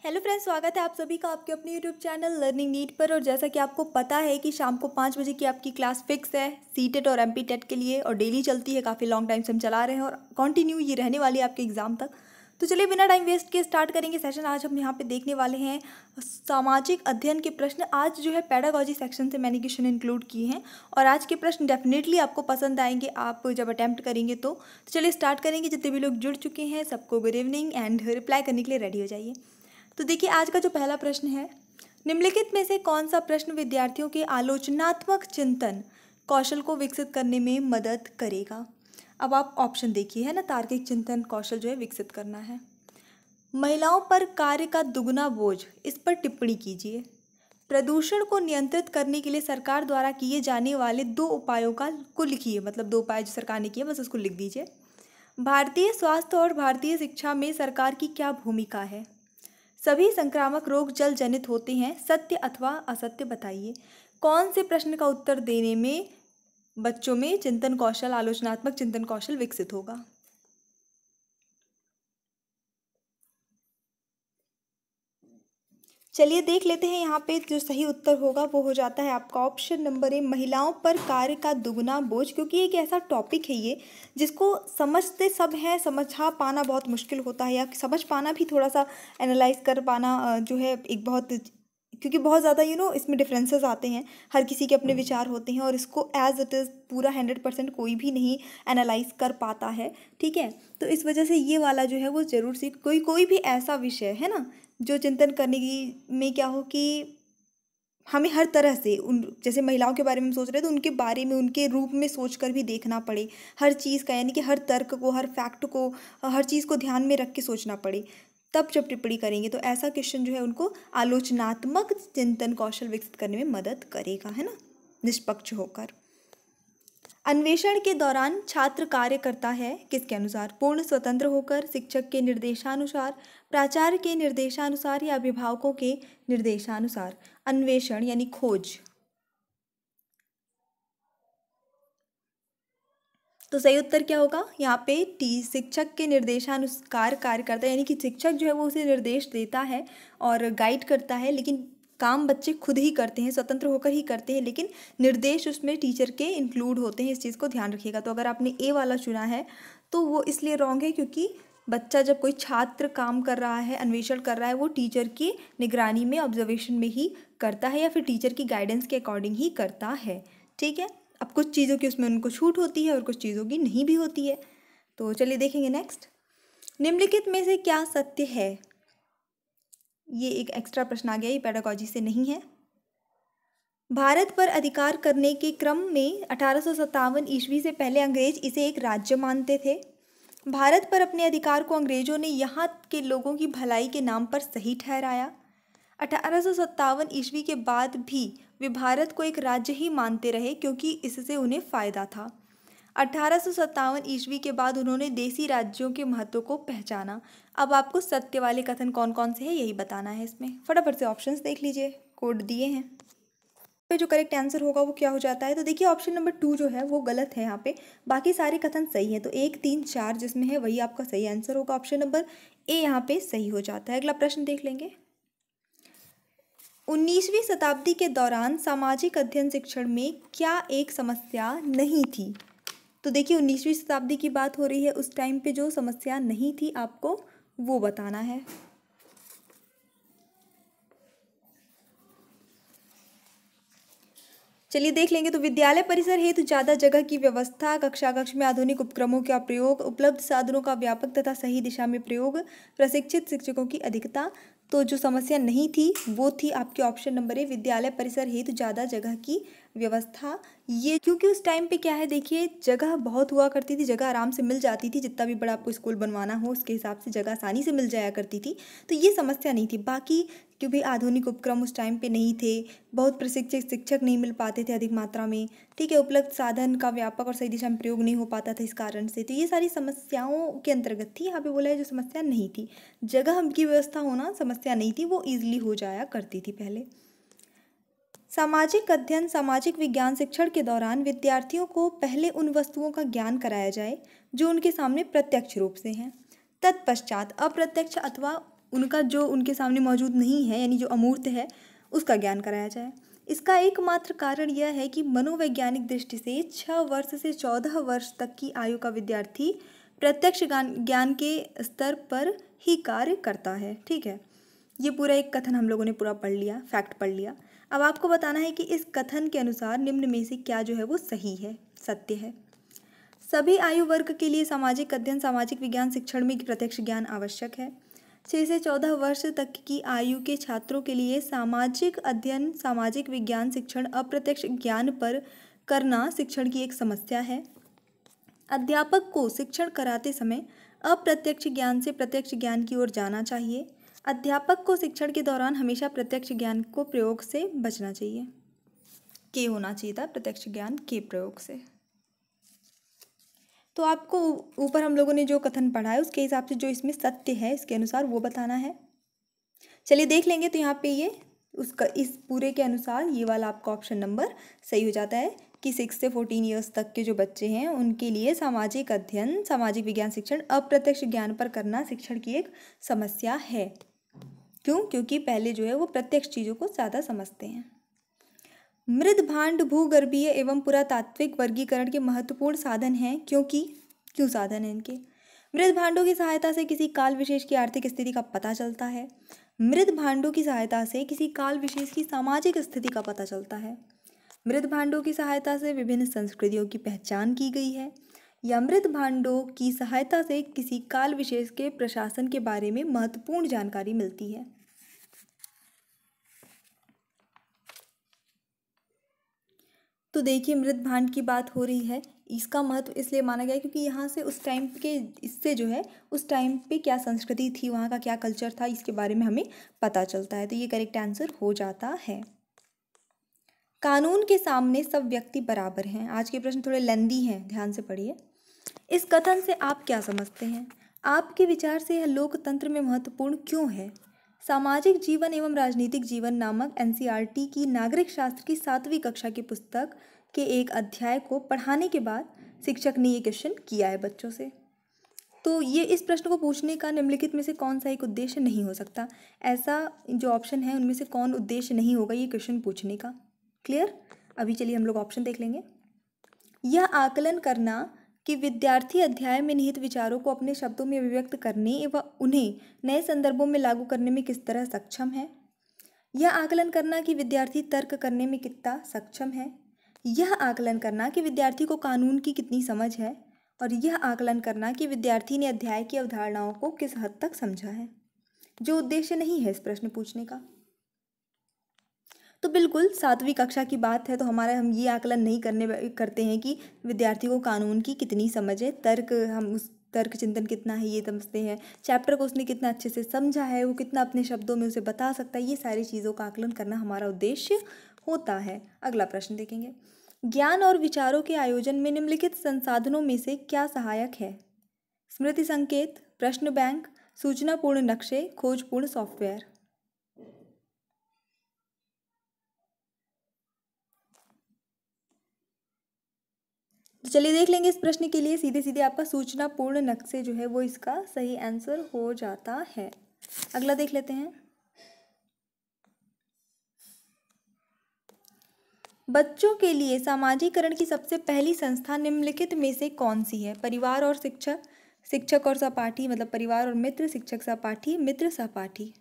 Hello friends, स्वागत है आप सभी का आपके अपने यूट्यूब चैनल लर्निंग नीट पर। और जैसा कि आपको पता है कि शाम को 5 बजे की आपकी क्लास फिक्स है सीटेट और एमपी टेट के लिए, और डेली चलती है, काफ़ी लॉन्ग टाइम से हम चला रहे हैं और कंटिन्यू ये रहने वाली है आपके एग्ज़ाम तक। तो चलिए बिना टाइम वेस्ट के स्टार्ट करेंगे सेशन। आज हम यहाँ पे देखने वाले हैं सामाजिक अध्ययन के प्रश्न। आज जो है पेडागॉजी सेक्शन से मैंने क्वेश्चन इंक्लूड किए हैं और आज के प्रश्न डेफिनेटली आपको पसंद आएंगे आप जब अटैम्प्ट करेंगे। तो चलिए स्टार्ट करेंगे। जितने भी लोग जुड़ चुके हैं सबको गुड इवनिंग एंड रिप्लाई करने के लिए रेडी हो जाइए। तो देखिए आज का जो पहला प्रश्न है, निम्नलिखित में से कौन सा प्रश्न विद्यार्थियों के आलोचनात्मक चिंतन कौशल को विकसित करने में मदद करेगा। अब आप ऑप्शन देखिए, है ना, तार्किक चिंतन कौशल जो है विकसित करना है। महिलाओं पर कार्य का दुगना बोझ, इस पर टिप्पणी कीजिए। प्रदूषण को नियंत्रित करने के लिए सरकार द्वारा किए जाने वाले 2 उपायों को लिखिए, मतलब 2 उपाय जो सरकार ने किए बस उसको लिख दीजिए। भारतीय स्वास्थ्य और भारतीय शिक्षा में सरकार की क्या भूमिका है। सभी संक्रामक रोग जल जनित होते हैं, सत्य अथवा असत्य बताइए। कौन से प्रश्न का उत्तर देने में बच्चों में चिंतन कौशल, आलोचनात्मक चिंतन कौशल विकसित होगा। चलिए देख लेते हैं। यहाँ पे जो सही उत्तर होगा वो हो जाता है आपका ऑप्शन नंबर ए, महिलाओं पर कार्य का दुगना बोझ। क्योंकि एक ऐसा टॉपिक है ये जिसको समझते सब हैं, समझा पाना बहुत मुश्किल होता है, या समझ पाना भी थोड़ा सा एनालाइज कर पाना जो है एक बहुत, क्योंकि बहुत ज़्यादा इसमें डिफरेंसेस आते हैं, हर किसी के अपने विचार होते हैं और इसको एज इट इज़ पूरा 100% कोई भी नहीं एनालाइज कर पाता है। ठीक है, तो इस वजह से ये वाला जो है वो ज़रूर से कोई भी ऐसा विषय है ना जो चिंतन करने की में क्या हो कि हमें हर तरह से उन, जैसे महिलाओं के बारे में सोच रहे हैं तो उनके बारे में उनके रूप में सोचकर भी देखना पड़े हर चीज़ का, यानी कि हर तर्क को, हर फैक्ट को, हर चीज़ को ध्यान में रख के सोचना पड़े, तब जब टिप्पणी करेंगे तो ऐसा क्वेश्चन जो है उनको आलोचनात्मक चिंतन कौशल विकसित करने में मदद करेगा, है ना, निष्पक्ष होकर। अन्वेषण के दौरान छात्र कार्य करता है किसके अनुसार। पूर्ण स्वतंत्र होकर, शिक्षक के निर्देशानुसार, प्राचार्य के निर्देशानुसार या अभिभावकों के निर्देशानुसार। अन्वेषण यानी खोज। तो सही उत्तर क्या होगा यहाँ पे टी, शिक्षक के निर्देशानुसार कार्य करता है, यानी कि शिक्षक जो है वो उसे निर्देश देता है और गाइड करता है, लेकिन काम बच्चे खुद ही करते हैं, स्वतंत्र होकर ही करते हैं, लेकिन निर्देश उसमें टीचर के इंक्लूड होते हैं। इस चीज़ को ध्यान रखिएगा। तो अगर आपने ए वाला चुना है तो वो इसलिए रॉन्ग है क्योंकि बच्चा, जब कोई छात्र काम कर रहा है, अन्वेषण कर रहा है, वो टीचर की निगरानी में, ऑब्जर्वेशन में ही करता है या फिर टीचर की गाइडेंस के अकॉर्डिंग ही करता है। ठीक है, अब कुछ चीज़ों की उसमें उनको छूट होती है और कुछ चीज़ों की नहीं भी होती है। तो चलिए देखेंगे नेक्स्ट। निम्नलिखित में से क्या सत्य है। ये एक एक्स्ट्रा प्रश्न आ गया, ये पेडागॉजी से नहीं है। भारत पर अधिकार करने के क्रम में 1857 ईस्वी से पहले अंग्रेज इसे एक राज्य मानते थे। भारत पर अपने अधिकार को अंग्रेजों ने यहाँ के लोगों की भलाई के नाम पर सही ठहराया। 1857 ईस्वी के बाद भी वे भारत को एक राज्य ही मानते रहे क्योंकि इससे उन्हें फ़ायदा था। 1857 ईस्वी के बाद उन्होंने देसी राज्यों के महत्व को पहचाना। अब आपको सत्य वाले कथन कौन कौन से हैं यही बताना है। इसमें फटाफट से ऑप्शंस देख लीजिए, कोड दिए हैं पे। जो करेक्ट आंसर होगा वो क्या हो जाता है, तो देखिए ऑप्शन नंबर 2 जो है वो गलत है यहाँ पे, बाकी सारे कथन सही है। तो 1, 3, 4 जिसमें है वही आपका सही आंसर होगा। ऑप्शन नंबर ए यहाँ पे सही हो जाता है। अगला प्रश्न देख लेंगे। 19वीं शताब्दी के दौरान सामाजिक अध्ययन शिक्षण में क्या एक समस्या नहीं थी। तो देखिए 19वीं शताब्दी की बात हो रही है, उस टाइम पे जो समस्या नहीं थी आपको वो बताना है। चलिए देख लेंगे। तो विद्यालय परिसर हेतु ज़्यादा जगह की व्यवस्था, कक्षा कक्ष में आधुनिक उपक्रमों का प्रयोग, उपलब्ध साधनों का व्यापक तथा सही दिशा में प्रयोग, प्रशिक्षित शिक्षकों की अधिकता। तो जो समस्या नहीं थी वो थी आपके ऑप्शन नंबर ए, विद्यालय परिसर हेतु ज़्यादा जगह की व्यवस्था। ये क्योंकि उस टाइम पे क्या है, देखिए जगह बहुत हुआ करती थी, जगह आराम से मिल जाती थी, जितना भी बड़ा आपको स्कूल बनवाना हो उसके हिसाब से जगह आसानी से मिल जाया करती थी, तो ये समस्या नहीं थी। बाकी क्योंकि आधुनिक उपक्रम उस टाइम पे नहीं थे, बहुत प्रशिक्षित शिक्षक नहीं मिल पाते थे अधिक मात्रा में, ठीक है, उपलब्ध साधन का व्यापक और सही दिशा में प्रयोग नहीं हो पाता था इस कारण से, तो ये सारी समस्याओं के अंतर्गत थी। यहाँ पे बोला है जो समस्या नहीं थी, जगह की व्यवस्था होना समस्या नहीं थी, वो ईजिली हो जाया करती थी पहले। सामाजिक अध्ययन सामाजिक विज्ञान शिक्षण के दौरान विद्यार्थियों को पहले उन वस्तुओं का ज्ञान कराया जाए जो उनके सामने प्रत्यक्ष रूप से हैं, तत्पश्चात अप्रत्यक्ष अथवा उनका जो उनके सामने मौजूद नहीं है, यानी जो अमूर्त है, उसका ज्ञान कराया जाए। इसका एकमात्र कारण यह है कि मनोवैज्ञानिक दृष्टि से 6 वर्ष से 14 वर्ष तक की आयु का विद्यार्थी प्रत्यक्ष ज्ञान के स्तर पर ही कार्य करता है। ठीक है, ये पूरा एक कथन हम लोगों ने पूरा पढ़ लिया, फैक्ट पढ़ लिया। अब आपको बताना है कि इस कथन के अनुसार निम्न में से क्या जो है वो सही है, सत्य है। सभी आयु वर्ग के लिए सामाजिक अध्ययन, सामाजिक विज्ञान शिक्षण में प्रत्यक्ष ज्ञान आवश्यक है। 6 से 14 वर्ष तक की आयु के छात्रों के लिए सामाजिक अध्ययन, सामाजिक विज्ञान शिक्षण अप्रत्यक्ष ज्ञान पर करना शिक्षण की एक समस्या है। अध्यापक को शिक्षण कराते समय अप्रत्यक्ष ज्ञान से प्रत्यक्ष ज्ञान की ओर जाना चाहिए। अध्यापक को शिक्षण के दौरान हमेशा प्रत्यक्ष ज्ञान को प्रयोग से बचना चाहिए। के होना चाहिए था प्रत्यक्ष ज्ञान के प्रयोग से। तो आपको ऊपर हम लोगों ने जो कथन पढ़ा है उसके हिसाब से जो इसमें सत्य है इसके अनुसार वो बताना है। चलिए देख लेंगे। तो यहाँ पे ये उसका इस पूरे के अनुसार ये वाला आपका ऑप्शन नंबर सही हो जाता है कि 6 से 14 ईयर्स तक के जो बच्चे हैं उनके लिए सामाजिक अध्ययन, सामाजिक विज्ञान शिक्षण अप्रत्यक्ष ज्ञान पर करना शिक्षण की एक समस्या है। क्यों? क्योंकि पहले जो है वो प्रत्यक्ष चीज़ों को ज़्यादा समझते हैं। मृद भांड भूगर्भीय एवं पुरातात्विक वर्गीकरण के महत्वपूर्ण साधन हैं। क्यों साधन हैं इनके? मृद भांडों की सहायता से किसी काल विशेष की आर्थिक स्थिति का पता चलता है। मृद भांडों की सहायता से किसी काल विशेष की सामाजिक स्थिति का पता चलता है। मृद भांडों की सहायता से विभिन्न संस्कृतियों की पहचान की गई है। या मृद भांडों की सहायता से किसी काल विशेष के प्रशासन के बारे में महत्वपूर्ण जानकारी मिलती है। तो देखिए, मृद भांड की बात हो रही है। इसका महत्व इसलिए माना गया क्योंकि यहाँ से उस टाइम के इससे जो है उस टाइम पे क्या संस्कृति थी, वहाँ का क्या कल्चर था, इसके बारे में हमें पता चलता है। तो ये करेक्ट आंसर हो जाता है। कानून के सामने सब व्यक्ति बराबर हैं। आज के प्रश्न थोड़े लेंदी हैं, ध्यान से पढ़िए। इस कथन से आप क्या समझते हैं? आपके विचार से यह लोकतंत्र में महत्वपूर्ण क्यों है? सामाजिक जीवन एवं राजनीतिक जीवन नामक एनसीईआरटी की नागरिक शास्त्र की 7वीं कक्षा की पुस्तक के एक अध्याय को पढ़ाने के बाद शिक्षक ने ये क्वेश्चन किया है बच्चों से। तो ये इस प्रश्न को पूछने का निम्नलिखित में से कौन सा एक उद्देश्य नहीं हो सकता? ऐसा जो ऑप्शन है उनमें से कौन उद्देश्य नहीं होगा ये क्वेश्चन पूछने का? क्लियर? अभी चलिए हम लोग ऑप्शन देख लेंगे। यह आकलन करना कि विद्यार्थी अध्याय में निहित विचारों को अपने शब्दों में अभिव्यक्त करने एवं उन्हें नए संदर्भों में लागू करने में किस तरह सक्षम है। यह आकलन करना कि विद्यार्थी तर्क करने में कितना सक्षम है। यह आकलन करना कि विद्यार्थी को कानून की कितनी समझ है। और यह आकलन करना कि विद्यार्थी ने अध्याय की अवधारणाओं को किस हद तक समझा है। जो उद्देश्य नहीं है इस प्रश्न पूछने का। तो बिल्कुल 7वीं कक्षा की बात है तो हम ये आकलन नहीं करते हैं कि विद्यार्थी को कानून की कितनी समझ है, हम उस तर्क चिंतन कितना है ये समझते हैं, चैप्टर को उसने कितना अच्छे से समझा है, वो कितना अपने शब्दों में उसे बता सकता है, ये सारी चीज़ों का आकलन करना हमारा उद्देश्य होता है। अगला प्रश्न देखेंगे। ज्ञान और विचारों के आयोजन में निम्नलिखित संसाधनों में से क्या सहायक है? स्मृति संकेत, प्रश्न बैंक, सूचनापूर्ण नक्शे, खोजपूर्ण सॉफ्टवेयर। तो चलिए देख लेंगे इस प्रश्न के लिए। सीधे सीधे आपका सूचनापूर्ण नक्शे जो है वो इसका सही आंसर हो जाता है। अगला देख लेते हैं। बच्चों के लिए सामाजिकरण की सबसे पहली संस्था निम्नलिखित में से कौन सी है? परिवार और शिक्षक, शिक्षक और सहपाठी, मतलब परिवार और मित्र, शिक्षक सहपाठी, मित्र सहपाठी।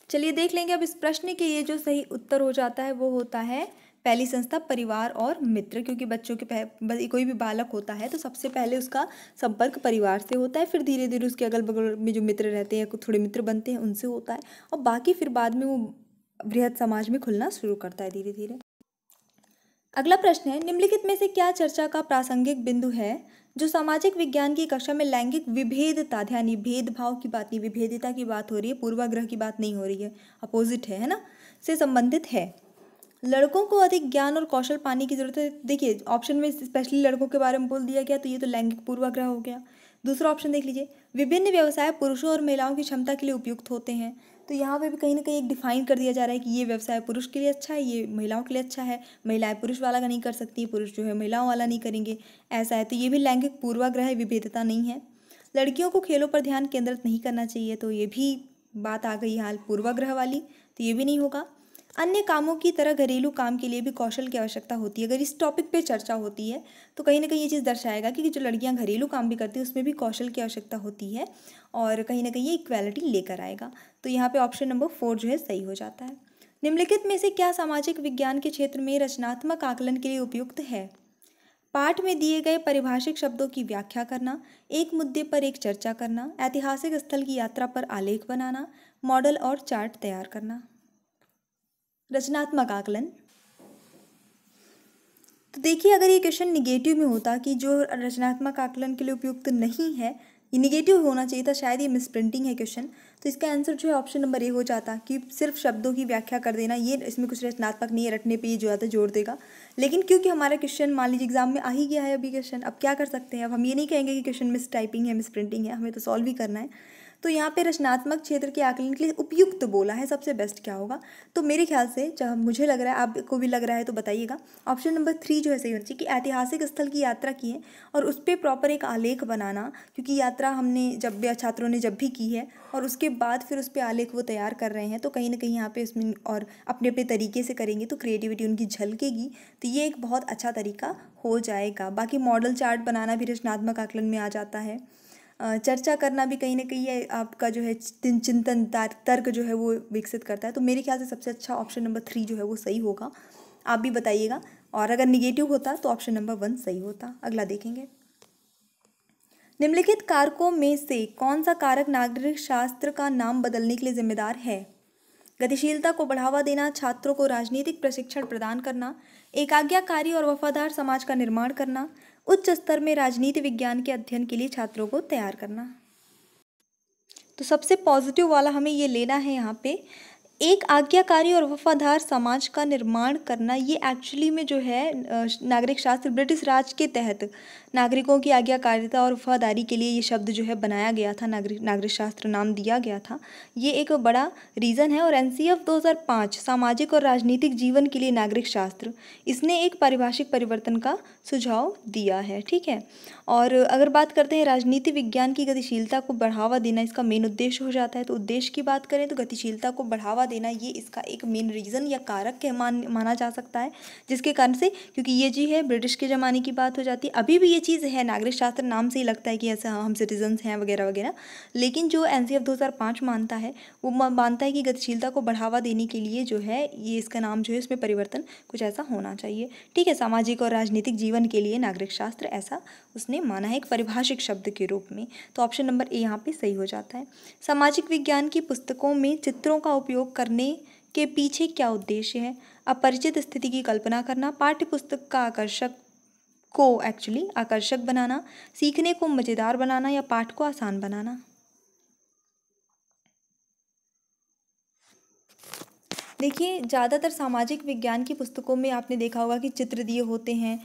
चलिए देख लेंगे अब इस प्रश्न के ये जो सही उत्तर हो जाता है वो होता है पहली संस्था परिवार और मित्र। क्योंकि बच्चों के कोई भी बालक होता है तो सबसे पहले उसका संपर्क परिवार से होता है, फिर धीरे धीरे उसके अगल बगल में जो मित्र रहते हैं, कुछ थोड़े मित्र बनते हैं, उनसे होता है, और बाकी फिर बाद में वो बृहद समाज में खुलना शुरू करता है धीरे धीरे। अगला प्रश्न है, निम्नलिखित में से क्या चर्चा का प्रासंगिक बिंदु है जो सामाजिक विज्ञान की कक्षा में लैंगिक विभेदता, ध्यान, भेदभाव की बात नहीं, विभेदता की बात हो रही है, पूर्वाग्रह की बात नहीं हो रही है, अपोजिट है ना, से संबंधित है। लड़कों को अधिक ज्ञान और कौशल पाने की जरूरत है। देखिए ऑप्शन में स्पेशली लड़कों के बारे में बोल दिया गया तो ये तो लैंगिक पूर्वाग्रह हो गया। दूसरा ऑप्शन देख लीजिए, विभिन्न व्यवसाय पुरुषों और महिलाओं की क्षमता के लिए उपयुक्त होते हैं। तो यहाँ पे भी कहीं ना कहीं एक डिफाइन कर दिया जा रहा है कि ये व्यवसाय पुरुष के लिए अच्छा है, ये महिलाओं के लिए अच्छा है, महिलाएं पुरुष वाला का नहीं कर सकती, पुरुष जो है महिलाओं वाला नहीं करेंगे, ऐसा है। तो ये भी लैंगिक पूर्वाग्रह विभेदता नहीं है। लड़कियों को खेलों पर ध्यान केंद्रित नहीं करना चाहिए, तो ये भी बात आ गई हाल पूर्वाग्रह वाली, तो ये भी नहीं होगा। अन्य कामों की तरह घरेलू काम के लिए भी कौशल की आवश्यकता होती है। अगर इस टॉपिक पे चर्चा होती है तो कहीं ना कहीं ये चीज़ दर्शाएगा कि जो लड़कियां घरेलू काम भी करती हैं उसमें भी कौशल की आवश्यकता होती है, और कहीं ना कहीं ये इक्वालिटी लेकर आएगा। तो यहाँ पे ऑप्शन नंबर 4 जो है सही हो जाता है। निम्नलिखित में से क्या सामाजिक विज्ञान के क्षेत्र में रचनात्मक आकलन के लिए उपयुक्त है? पाठ में दिए गए परिभाषिक शब्दों की व्याख्या करना, एक मुद्दे पर एक चर्चा करना, ऐतिहासिक स्थल की यात्रा पर आलेख बनाना, मॉडल और चार्ट तैयार करना। रचनात्मक आकलन, तो देखिए अगर ये क्वेश्चन निगेटिव में होता कि जो रचनात्मक आकलन के लिए उपयुक्त नहीं है, ये निगेटिव होना चाहिए था, शायद ये मिसप्रिंटिंग है क्वेश्चन, तो इसका आंसर जो है ऑप्शन नंबर ए हो जाता कि सिर्फ शब्दों की व्याख्या कर देना, ये इसमें कुछ रचनात्मक नहीं है, रटने पे ये जो ज़्यादा जोर देगा। लेकिन क्योंकि हमारा क्वेश्चन मान लीजिए एग्जाम में आ ही गया है अभी क्वेश्चन, अब क्या कर सकते हैं, अब हम ये नहीं कहेंगे कि क्वेश्चन मिस टाइपिंग है, मिस प्रिंटिंग है, हमें तो सॉल्व ही करना है। तो यहाँ पे रचनात्मक क्षेत्र के आकलन के लिए उपयुक्त बोला है, सबसे बेस्ट क्या होगा, तो मेरे ख्याल से जब मुझे लग रहा है, आपको भी लग रहा है तो बताइएगा, ऑप्शन नंबर 3 जो है सही होना चाहिए कि ऐतिहासिक स्थल की यात्रा की है और उस पर प्रॉपर एक आलेख बनाना, क्योंकि यात्रा हमने जब भी छात्रों ने जब भी की है और उसके बाद फिर उस पर आलेख वो तैयार कर रहे हैं, तो कहीं ना कहीं यहाँ पे उसमें और अपने अपने तरीके से करेंगे तो क्रिएटिविटी उनकी झलकेगी, तो ये एक बहुत अच्छा तरीका हो जाएगा। बाकी मॉडल चार्ट बनाना भी रचनात्मक आकलन में आ जाता है। चर्चा करना भी कहीं ना कहीं आपका जो है चिंतन तर्क जो है वो विकसित करता है। तो मेरे ख्याल से सबसे अच्छा ऑप्शन नंबर 3 जो है वो सही होगा, आप भी बताइएगा। और अगर निगेटिव होता तो ऑप्शन नंबर 1 सही होता। अगला देखेंगे, निम्नलिखित कारकों में से कौन सा कारक नागरिक शास्त्र का नाम बदलने के लिए जिम्मेदार है? गतिशीलता को बढ़ावा देना, छात्रों को राजनीतिक प्रशिक्षण प्रदान करना, एक आज्ञाकारी और वफादार समाज का निर्माण करना, उच्च स्तर में राजनीति विज्ञान के अध्ययन के लिए छात्रों को तैयार करना। तो सबसे पॉजिटिव वाला हमें ये लेना है यहाँ पे, एक आज्ञाकारी और वफादार समाज का निर्माण करना। ये एक्चुअली में जो है नागरिक शास्त्र ब्रिटिश राज के तहत नागरिकों की आज्ञाकारिता और वफादारी के लिए ये शब्द जो है बनाया गया था, नागरिक शास्त्र नाम दिया गया था। ये एक बड़ा रीज़न है। और एनसीएफ 2005 सामाजिक और राजनीतिक जीवन के लिए नागरिक शास्त्र, इसने एक पारिभाषिक परिवर्तन का सुझाव दिया है। ठीक है, और अगर बात करते हैं राजनीति विज्ञान की गतिशीलता को बढ़ावा देना इसका मेन उद्देश्य हो जाता है। तो उद्देश्य की बात करें तो गतिशीलता को बढ़ावा देना ये इसका एक मेन रीज़न या कारक के माना जा सकता है, जिसके कारण से, क्योंकि ये जी है ब्रिटिश के ज़माने की बात हो जाती है। अभी भी ये चीज़ है, नागरिक शास्त्र नाम से ही लगता है कि ऐसा हम सिटीजन्स हैं वगैरह वगैरह, लेकिन जो एनसीएफ 2005 मानता है वो मानता है कि गतिशीलता को बढ़ावा देने के लिए जो है ये इसका नाम जो है इसमें परिवर्तन कुछ ऐसा होना चाहिए। ठीक है, सामाजिक और राजनीतिक जीवन के लिए नागरिक शास्त्र, ऐसा उसने माना है एक परिभाषिक शब्द के रूप में। तो ऑप्शन नंबर ए यहाँ पे सही हो जाता है। सामाजिक विज्ञान की पुस्तकों में चित्रों का उपयोग करने के पीछे क्या उद्देश्य है? अपरिचित स्थिति की कल्पना करना, पाठ्य पुस्तक का आकर्षक बनाना, सीखने को मज़ेदार बनाना या पाठ को आसान बनाना। देखिए ज़्यादातर सामाजिक विज्ञान की पुस्तकों में आपने देखा होगा कि चित्र दिए होते हैं,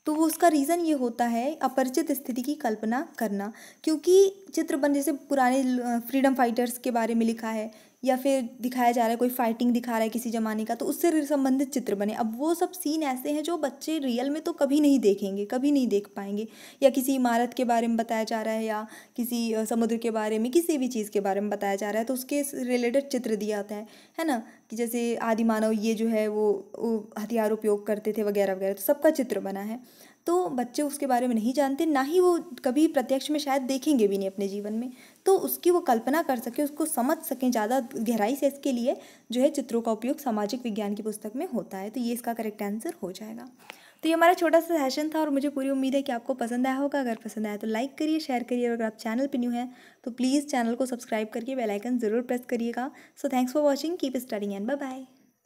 तो उसका रीज़न ये होता है अपरिचित स्थिति की कल्पना करना, क्योंकि चित्र बन जैसे पुराने फ्रीडम फाइटर्स के बारे में लिखा है या फिर दिखाया जा रहा है कोई फाइटिंग दिखा रहा है किसी ज़माने का, तो उससे संबंधित चित्र बने। अब वो सब सीन ऐसे हैं जो बच्चे रियल में तो कभी नहीं देखेंगे, कभी नहीं देख पाएंगे, या किसी इमारत के बारे में बताया जा रहा है या किसी समुद्र के बारे में, किसी भी चीज़ के बारे में बताया जा रहा है तो उसके रिलेटेड चित्र दिया होता है ना, कि जैसे आदि मानव ये जो है वो हथियार उपयोग करते थे वगैरह वगैरह, तो सबका चित्र बना है। तो बच्चे उसके बारे में नहीं जानते, ना ही वो कभी प्रत्यक्ष में शायद देखेंगे भी नहीं अपने जीवन में, तो उसकी वो कल्पना कर सके, उसको समझ सकें ज़्यादा गहराई से, इसके लिए जो है चित्रों का उपयोग सामाजिक विज्ञान की पुस्तक में होता है। तो ये इसका करेक्ट आंसर हो जाएगा। तो ये हमारा छोटा सा सेशन था और मुझे पूरी उम्मीद है कि आपको पसंद आया होगा। अगर पसंद आया तो लाइक करिए, शेयर करिए, और अगर आप चैनल पर न्यू हैं तो प्लीज़ चैनल को सब्सक्राइब करके बेल आइकन ज़रूर प्रेस करिएगा। So thanks for watching, keep studying and bye bye.